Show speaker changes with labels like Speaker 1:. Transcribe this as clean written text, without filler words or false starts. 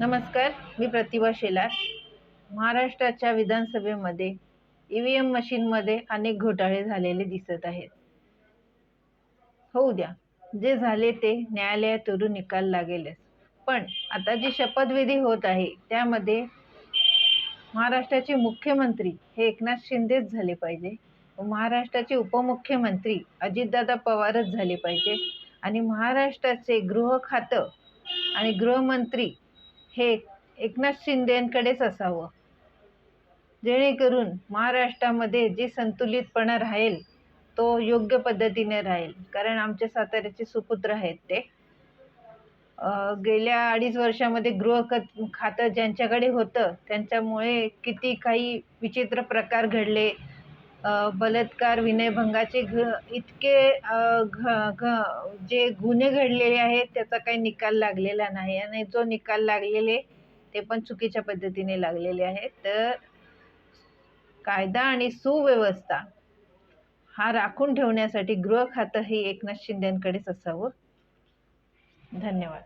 Speaker 1: नमस्कार, मी प्रतिभा शेलार. महाराष्ट्राच्या विधानसभेमध्ये EVM मशीनमध्ये अनेक घोटाळे झालेले दिसत आहेत. होऊ द्या, जे झाले ते न्यायालयातून निकाल लागेलच. पण आता जी शपथविधी होत आहे त्यामध्ये महाराष्ट्राचे मुख्यमंत्री हे एकनाथ शिंदेच झाले पाहिजे, महाराष्ट्राचे उपमुख्यमंत्री अजितदादा पवारच झाले पाहिजे आणि महाराष्ट्राचे गृह खातं आणि गृहमंत्री हे एकनाथ शिंदेकडेच असावं, जेणेकरून महाराष्ट्रामध्ये जे संतुलितपणा राहील तो योग्य पद्धतीने राहील. कारण आमच्या साताऱ्याचे सुपुत्र आहेत ते. गेल्या 2.5 वर्षामध्ये खातं ज्यांच्याकडे होतं त्यांच्यामुळे किती काही विचित्र प्रकार घडले. बलात्कार, विनयभंगाचे इतके जे गुन्हे घडलेले आहेत त्याचा काही निकाल लागलेला नाही आणि जो निकाल लागलेले ते पण चुकीच्या पद्धतीने लागलेले आहेत. तर कायदा आणि सुव्यवस्था हा राखून ठेवण्यासाठी गृह खातं हे एकनाथ शिंदेकडेच असावं. धन्यवाद.